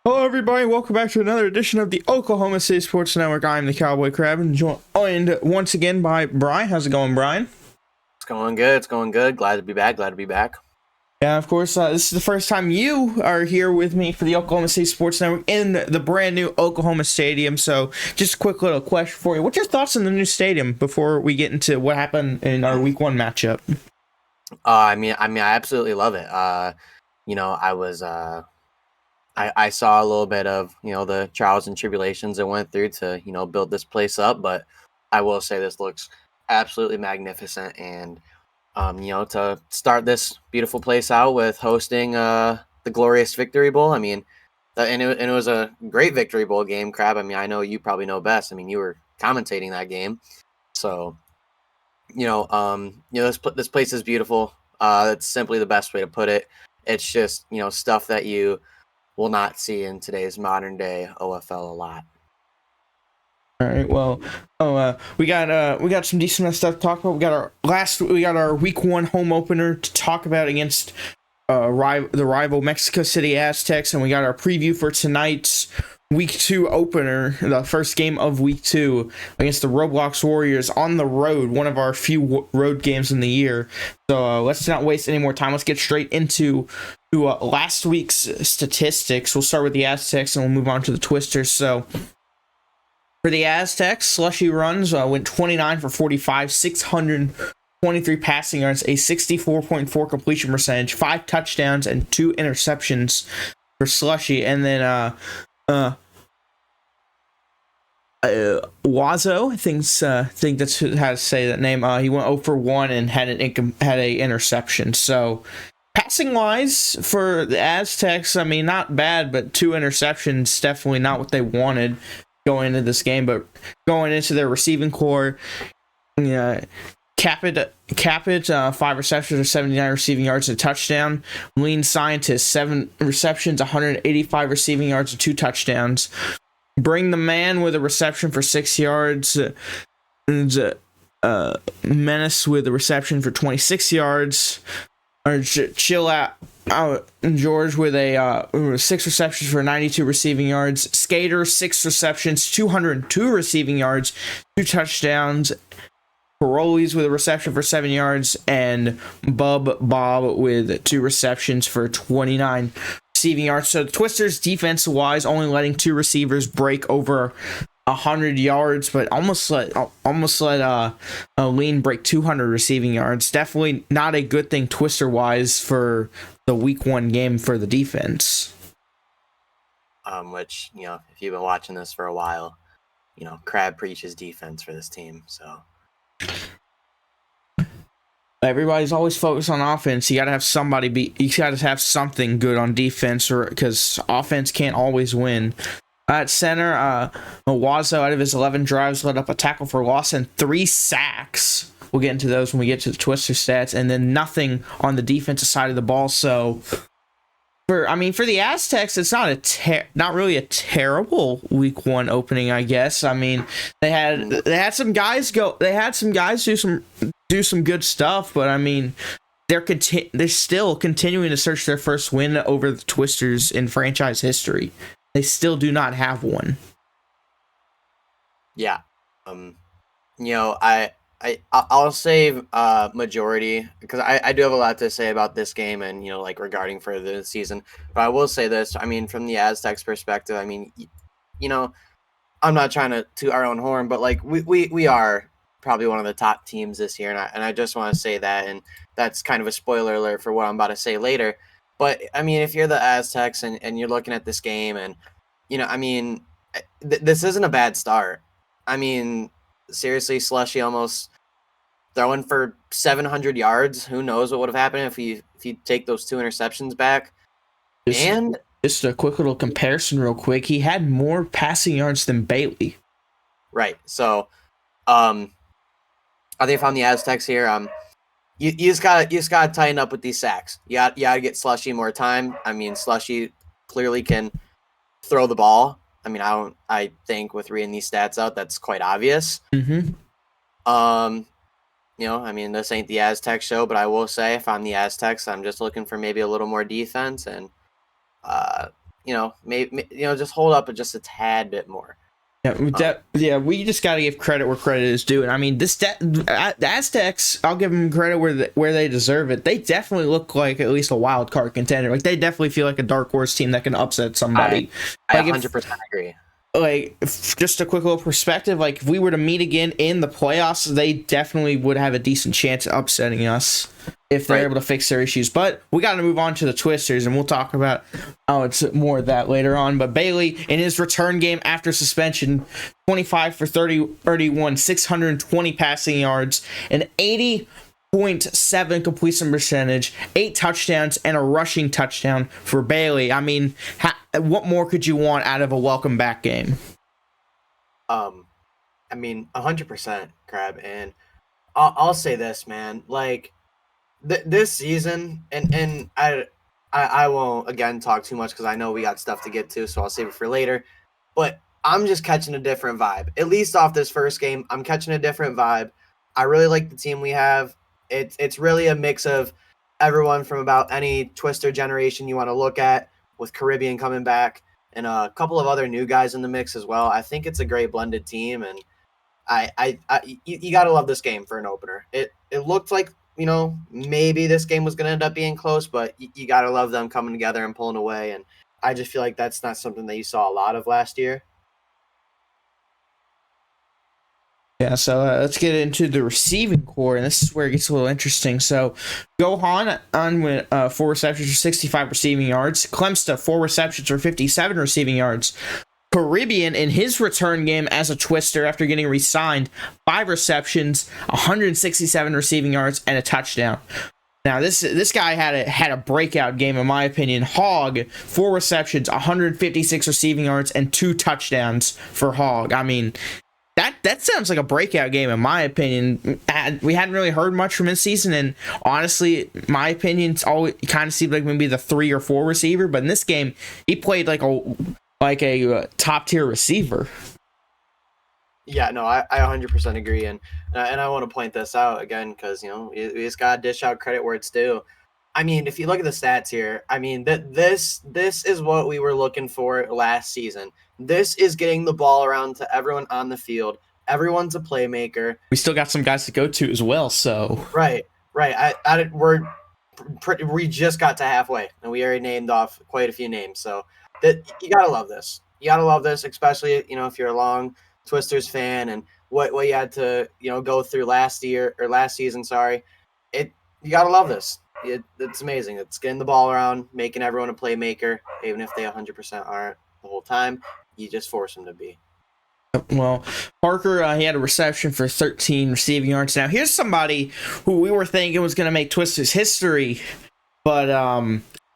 Hello, everybody. Welcome back to another edition of the Oklahoma City Sports Network. I'm the Cowboy Crab, and joined once again by Brian. How's it going, Brian? It's going good. It's going good. Glad to be back. Glad to be back. Yeah, of course, this is the first time you are here with me for the Oklahoma City Sports Network in the brand new Oklahoma Stadium. So, just a quick little question for you. What's your thoughts on the new stadium before we get into what happened in our Week 1 matchup? I absolutely love it. I saw a little bit of the trials and tribulations it went through to build this place up, but I will say this looks absolutely magnificent, and to start this beautiful place out with hosting the glorious Victory Bowl. And it was a great Victory Bowl game, Crab. I mean, I know you probably know best. I mean, you were commentating that game, so this place is beautiful. It's simply the best way to put it. It's just stuff that you will not see in today's modern day OFL a lot. All right. Well, we got some decent stuff to talk about. We got our Week 1 home opener to talk about against the rival Mexico City Aztecs, and we got our preview for tonight's Week 2 opener, the first game of Week 2 against the Roblox Warriors on the road, one of our few road games in the year. So let's not waste any more time. Let's get straight into last week's statistics. We'll start with the Aztecs and we'll move on to the Twisters. So for the Aztecs, Slushy Runs went 29 for 45, 623 passing yards, a 64.4 completion percentage, 5 touchdowns, and 2 interceptions for Slushy. And then Wazo, I think that's how to say that name. He went 0 for 1 and had a interception. So passing wise for the Aztecs, I mean, not bad, but 2 interceptions, definitely not what they wanted going into this game. But going into their receiving core, Capit, 5 receptions or 79 receiving yards and a touchdown. Lean Scientist, 7 receptions, 185 receiving yards and 2 touchdowns. Bring the Man with a reception for 6 yards. Menace with a reception for 26 yards. Or Chill Out George with a 6 receptions for 92 receiving yards. Skater, 6 receptions, 202 receiving yards, 2 touchdowns. Paroles with a reception for 7 yards, and Bob with 2 receptions for 29 receiving yards. So the Twisters, defense-wise, only letting 2 receivers break over 100 yards, but almost let Lean break 200 receiving yards. Definitely not a good thing Twister-wise for the Week 1 game for the defense. Which if you've been watching this for a while, Crab preaches defense for this team. So everybody's always focused on offense. You got to have you got to have something good on defense, or because offense can't always win. At center, Mawazo, out of his 11 drives, led up a tackle for loss and 3 sacks. We'll get into those when we get to the Twister stats, and then nothing on the defensive side of the ball. So for the Aztecs, it's not really a terrible Week 1 opening, I guess. I mean, they had some guys do some good stuff, but I mean, they're still continuing to search their first win over the Twisters in franchise history. They still do not have one. Yeah, I'll save majority because I do have a lot to say about this game and regarding for the season. But I will say this. I mean, from the Aztecs perspective, I mean, I'm not trying to toot our own horn, but we are probably one of the top teams this year, and I just want to say that, and that's kind of a spoiler alert for what I'm about to say later. But I mean, if you're the Aztecs and you're looking at this game, and this isn't a bad start. I mean, seriously, Slushy almost throwing for 700 yards. Who knows what would have happened if you take those 2 interceptions back? Just a quick little comparison, real quick. He had more passing yards than Bailey. Right. So, I think on the Aztecs here, you just gotta tighten up with these sacks. You gotta get Slushy more time. I mean, Slushy clearly can throw the ball. I mean, I think with reading these stats out, that's quite obvious. Mm-hmm. I mean, this ain't the Aztec show, but I will say if I'm the Aztecs, I'm just looking for maybe a little more defense and maybe just hold up just a tad bit more. Yeah, we just got to give credit where credit is due. And I mean, the Aztecs, I'll give them credit where they deserve it. They definitely look like at least a wild card contender. Like, they definitely feel like a dark horse team that can upset somebody. I 100% agree. Like, just a quick little perspective, like, if we were to meet again in the playoffs, they definitely would have a decent chance of upsetting us if they're able to fix their issues. But we got to move on to the Twisters, and we'll talk about it's more of that later on. But Bailey, in his return game after suspension, 25 for 31, 620 passing yards, an 80.7 completion percentage, 8 touchdowns, and a rushing touchdown for Bailey. I mean, what more could you want out of a welcome back game? I mean, 100%, Crab. And I'll say this, man. Like, this season, and I won't, again, talk too much because I know we got stuff to get to, so I'll save it for later. But I'm just catching a different vibe. At least off this first game, I'm catching a different vibe. I really like the team we have. It's really a mix of everyone from about any Twister generation you want to look at, with Caribbean coming back and a couple of other new guys in the mix as well. I think it's a great blended team, and you got to love this game for an opener. It looked like, maybe this game was going to end up being close, but you got to love them coming together and pulling away. And I just feel like that's not something that you saw a lot of last year. Yeah, so let's get into the receiving core, and this is where it gets a little interesting. So, Gohan on with 4 receptions for 65 receiving yards. Clemsta, 4 receptions for 57 receiving yards. Caribbean, in his return game as a Twister after getting re-signed, 5 receptions, 167 receiving yards, and a touchdown. Now, this guy had a breakout game, in my opinion. Hog, 4 receptions, 156 receiving yards, and 2 touchdowns for Hog. I mean, that sounds like a breakout game, in my opinion. We hadn't really heard much from this season, and honestly, my opinion, it's always kind of seemed like maybe the 3 or 4 receiver. But in this game, he played like a top tier receiver. Yeah, no, I 100% agree, and I want to point this out again because we just gotta dish out credit where it's due. I mean, if you look at the stats here, I mean this is what we were looking for last season. This is getting the ball around to everyone on the field. Everyone's a playmaker. We still got some guys to go to as well. So right. We just got to halfway, and we already named off quite a few names. So you gotta love this. You gotta love this, especially if you're a long Twisters fan and what you had to go through last season. Sorry, you gotta love this. It's amazing. It's getting the ball around, making everyone a playmaker, even if they 100% aren't the whole time. You just force them to be. Well, Parker, he had a reception for 13 receiving yards. Now, here's somebody who we were thinking was going to make Twisters history, but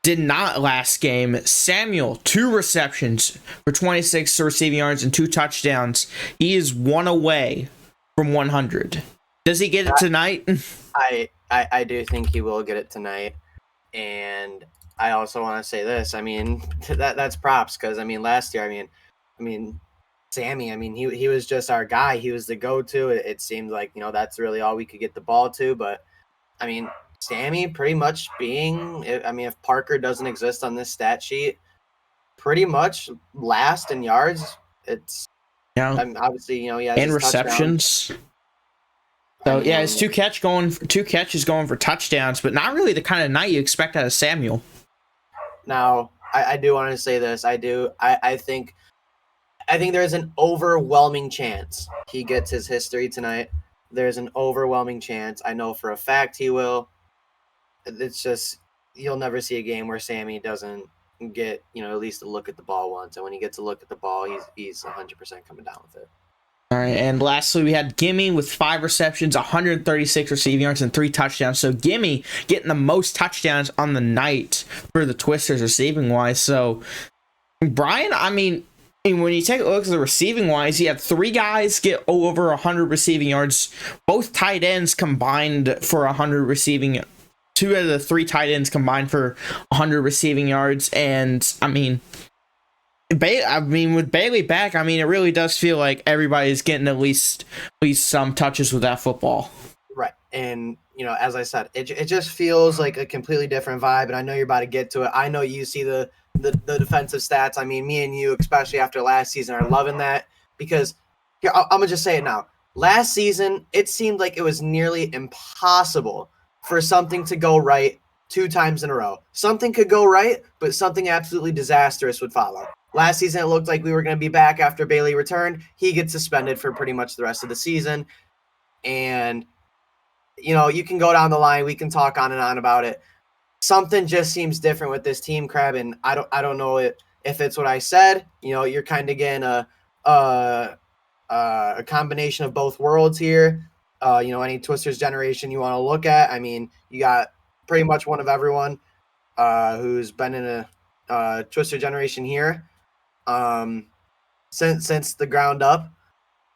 did not last game. Samuel, 2 receptions for 26 receiving yards and 2 touchdowns. He is 1 away from 100. Does he get it tonight? I do think he will get it tonight, and I also want to say this. I mean, that's props because last year, I mean, Sammy. I mean, he was just our guy. He was the go-to. It seemed like that's really all we could get the ball to. But I mean, Sammy pretty much being. I mean, if Parker doesn't exist on this stat sheet, pretty much last in yards. It's obviously he has and receptions. Touchdowns. So yeah, it's 2 catches going for touchdowns, but not really the kind of night you expect out of Samuel. Now, I do want to say this. I think there's an overwhelming chance he gets his history tonight. There's an overwhelming chance. I know for a fact he will. It's just you'll never see a game where Sammy doesn't get at least a look at the ball once, and when he gets a look at the ball, he's 100% coming down with it. All right, and lastly, we had Gimme with 5 receptions, 136 receiving yards, and 3 touchdowns. So Gimme getting the most touchdowns on the night for the Twisters receiving-wise. So, Brian, I mean, when you take a look at the receiving-wise, you have 3 guys get over 100 receiving yards. Both tight ends combined for 100 receiving. 2 out of the 3 tight ends combined for 100 receiving yards. And, I mean, with Bailey back, I mean, it really does feel like everybody's getting at least some touches with that football. Right. And, as I said, it just feels like a completely different vibe. And I know you're about to get to it. I know you see the the defensive stats. I mean, me and you, especially after last season, are loving that because here I'm gonna just say it now. Last season, it seemed like it was nearly impossible for something to go right 2 times in a row. Something could go right, but something absolutely disastrous would follow. Last season, it looked like we were going to be back after Bailey returned. He gets suspended for pretty much the rest of the season. And, you can go down the line. We can talk on and on about it. Something just seems different with this team, Crab, and I don't know if it's what I said. You're kind of getting a combination of both worlds here. Any Twisters generation you want to look at. I mean, you got pretty much one of everyone who's been in a Twister generation here since the ground up.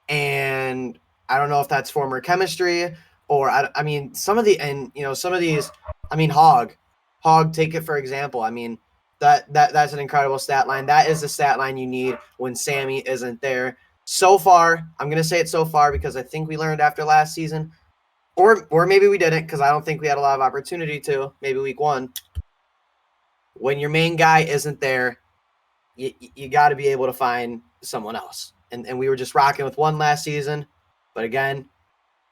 And I don't know if that's former chemistry or I mean some of these, Hog, take it for example. I mean, that's an incredible stat line. That is the stat line you need when Sammy isn't there. So far, I'm going to say it so far because I think we learned after last season, or maybe we didn't because I don't think we had a lot of opportunity to, maybe week 1. When your main guy isn't there, you got to be able to find someone else. And we were just rocking with one last season. But again,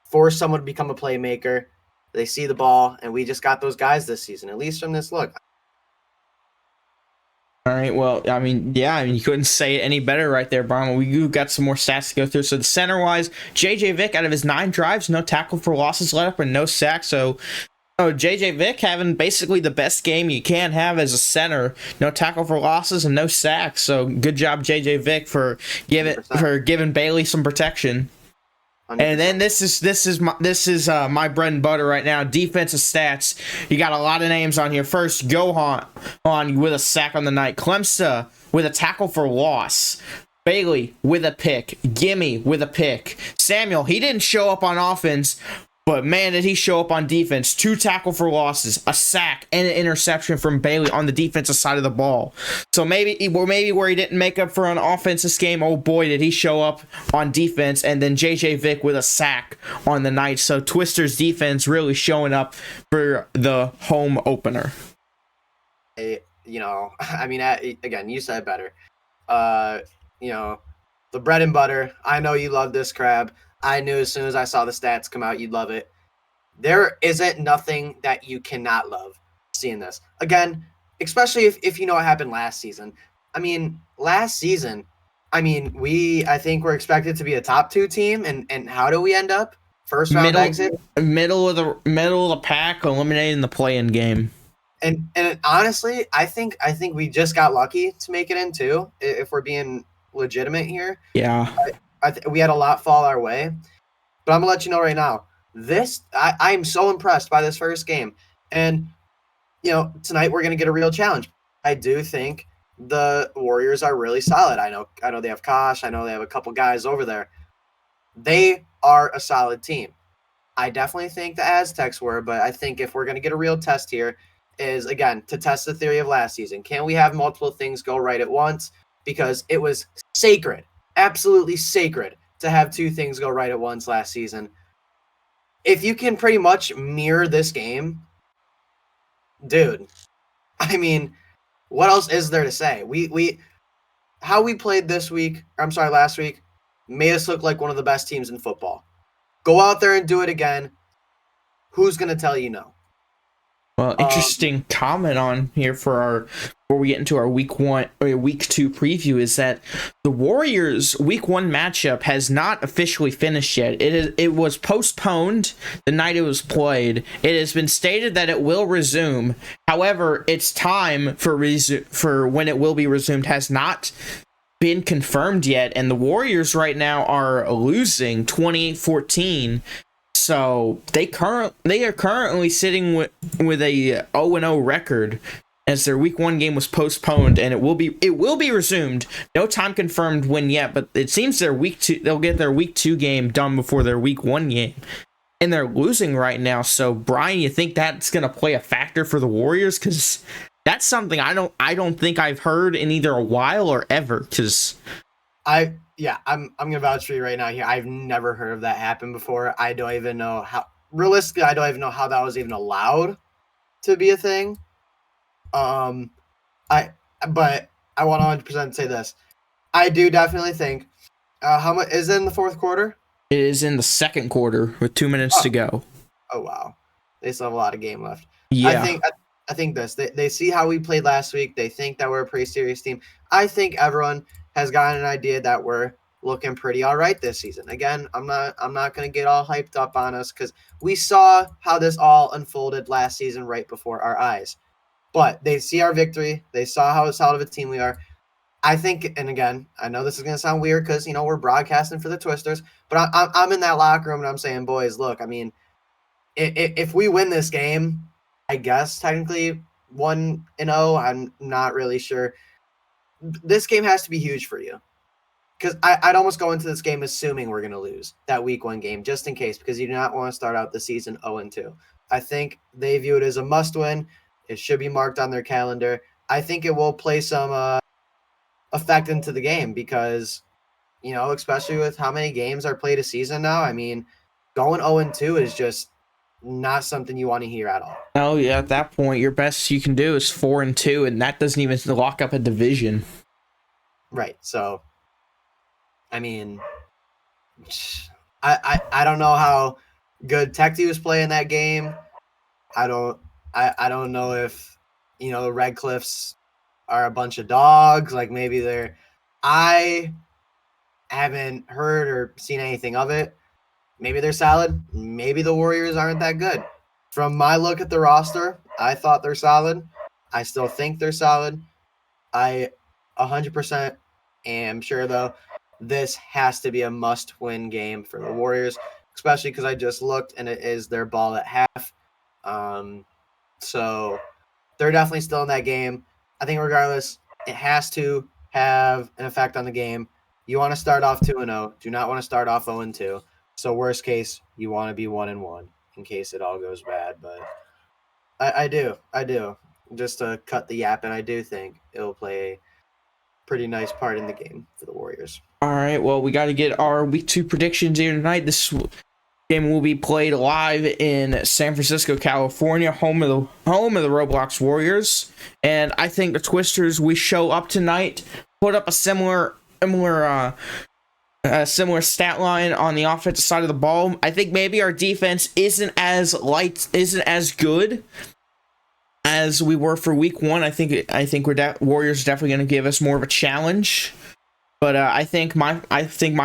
force someone to become a playmaker. They see the ball, and we just got those guys this season, at least from this look. All right. Well, I mean, you couldn't say it any better right there, Brian. We got some more stats to go through. So the center-wise, JJ Vick, out of his 9 drives, no tackle for losses let up and no sacks. So JJ Vick having basically the best game you can have as a center. No tackle for losses and no sacks. So good job, JJ Vick, for giving Bailey some protection. 100%. And then this is my bread and butter right now. Defensive stats. You got a lot of names on here. First, Gohan with a sack on the night. Clemsa with a tackle for loss. Bailey with a pick. Gimme with a pick. Samuel, he didn't show up on offense, but man, did he show up on defense. 2 tackle for losses, a sack, and an interception from Bailey on the defensive side of the ball. So maybe where he didn't make up for an offensive game, oh boy, did he show up on defense. And then JJ Vick with a sack on the night. So Twister's defense really showing up for the home opener. I mean, again, you said better. The bread and butter. I know you love this, Crab. I knew as soon as I saw the stats come out, you'd love it. There isn't nothing that you cannot love seeing this. Again, especially if you know what happened last season. I mean, last season, I think we're expected to be a top 2 team, and how do we end up? First round exit? Middle of the pack, eliminating the play-in game. And honestly, I think we just got lucky to make it in too, if we're being legitimate here. Yeah. We had a lot fall our way, but I'm gonna let you know right now. I am so impressed by this first game, and tonight we're gonna get a real challenge. I do think the Warriors are really solid. I know they have Kosh. I know they have a couple guys over there. They are a solid team. I definitely think the Aztecs were, but I think if we're gonna get a real test here, is again to test the theory of last season. Can we have multiple things go right at once? Because it was sacred. Absolutely sacred to have 2 things go right at once last season. If you can pretty much mirror this game, dude, I mean, what else is there to say? How we played last week made us look like one of the best teams in football. Go out there and do it again. Who's going to tell you no? Well, interesting comment on here before we get into our week 2 preview is that the Warriors week 1 matchup has not officially finished yet. It was postponed the night it was played. It has been stated that it will resume. However, its time for when it will be resumed has not been confirmed yet, and the Warriors right now are losing 28-14. So they are currently sitting with a 0-0 record as their week 1 game was postponed, and it will be resumed. No time confirmed when yet, but it seems they'll get their week 2 game done before their week 1 game. And they're losing right now. So Brian, you think that's going to play a factor for the Warriors? Because that's something I don't think I've heard in either a while or ever. Because I'm gonna vouch for you right now here. I've never heard of that happen before. I don't even know how realistically. I don't even know how that was even allowed to be a thing. I but I want to 100% say this. I do definitely think. How much is it in the fourth quarter? It is in the second quarter with 2 minutes to go. Oh wow, they still have a lot of game left. I Yeah. think I think this. They see how we played last week. They think that we're a pretty serious team. I think everyone has gotten an idea that we're looking pretty all right this season. Again, I'm not gonna get all hyped up on us because we saw how this all unfolded last season right before our eyes. But they see our victory. They saw how solid of a team we are. I think, and again, I know this is going to sound weird because, we're broadcasting for the Twisters, but I'm in that locker room and I'm saying, boys, look, I mean, if we win this game, I guess technically 1-0, I'm not really sure. This game has to be huge for you because I'd almost go into this game assuming we're going to lose that week 1 game just in case because you do not want to start out the season 0-2. I think they view it as a must win. It should be marked on their calendar. I think it will play some effect into the game because, especially with how many games are played a season now, I mean, going 0-2 is just not something you want to hear at all. Oh yeah, at that point, your best you can do is 4-2, and that doesn't even lock up a division. Right. So, I mean, I don't know how good Tech was playing that game. I don't know if the Red Cliffs are a bunch of dogs. Like maybe they're. I haven't heard or seen anything of it. Maybe they're solid. Maybe the Warriors aren't that good. From my look at the roster, I thought they're solid. I still think they're solid. I 100% am sure, though, this has to be a must-win game for the Warriors, especially because I just looked and it is their ball at half. So they're definitely still in that game. I think regardless, it has to have an effect on the game. You want to start off 2-0. Do not want to start off 0-2. So worst case, you want to be 1-1 in case it all goes bad. But I do. Just to cut the yap, and I do think it'll play a pretty nice part in the game for the Warriors. All right, well, we got to get our week 2 predictions here tonight. This game will be played live in San Francisco, California, home of the Roblox Warriors. And I think the Twisters, we show up tonight, put up a similar stat line on the offensive side of the ball. I think maybe our defense isn't as good as we were for week 1. I think Warriors definitely going to give us more of a challenge. But I think my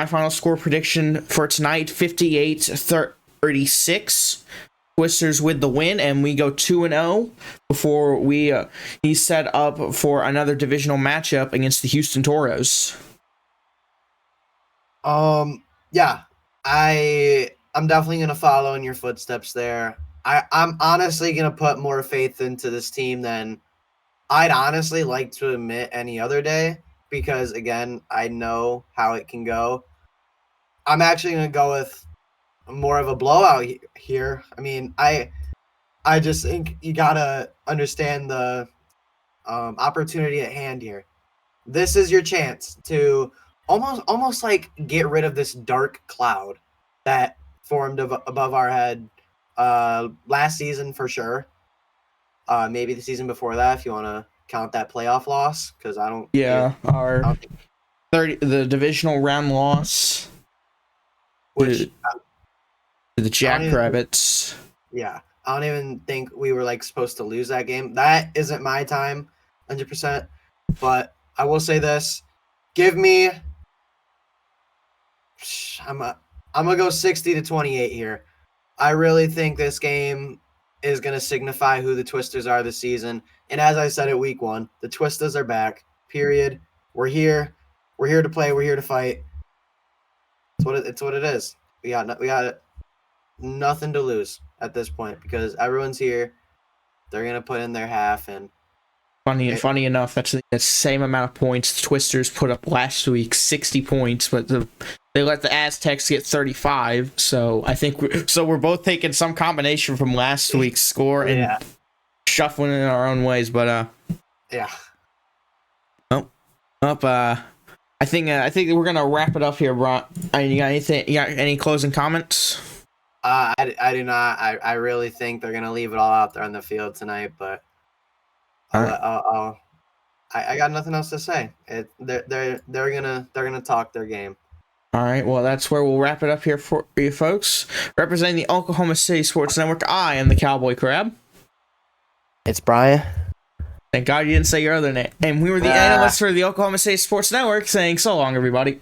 final score prediction for tonight, 58-36. Twisters with the win, and we go 2-0 before he's set up for another divisional matchup against the Houston Toros. Yeah, I'm definitely gonna follow in your footsteps there. I'm honestly gonna put more faith into this team than I'd honestly like to admit any other day because again, I know how it can go. I'm actually gonna go with more of a blowout here. I mean, I just think you gotta understand the opportunity at hand here. This is your chance to almost like get rid of this dark cloud that formed above our head last season for sure. Maybe the season before that if you want to count that playoff loss because I don't. Yeah, the divisional round loss, which the Jackrabbits. Yeah, I don't even think we were like supposed to lose that game. That isn't my time, 100%. But I will say this: give me. I'm gonna go 60-28 here. I really think this game is gonna signify who the Twisters are this season. And as I said at week 1, the Twisters are back. Period. We're here. We're here to play. We're here to fight. It's what it is. We got nothing to lose at this point because everyone's here. They're gonna put in their half, and funny enough, that's the same amount of points the Twisters put up last week, 60 points, but they let the Aztecs get 35. So I think we're both taking some combination from last week's score and shuffling in our own ways. But yeah. I think we're gonna wrap it up here, Bron. You got anything? You got any closing comments? I do not. I really think they're gonna leave it all out there on the field tonight, but I I got nothing else to say. They're gonna talk their game. All right, well, that's where we'll wrap it up here for you folks. Representing the Oklahoma City Sports Network, I am the Cowboy Crab. It's Brian. Thank God you didn't say your other name. And we were the analysts for the Oklahoma City Sports Network saying so long, everybody.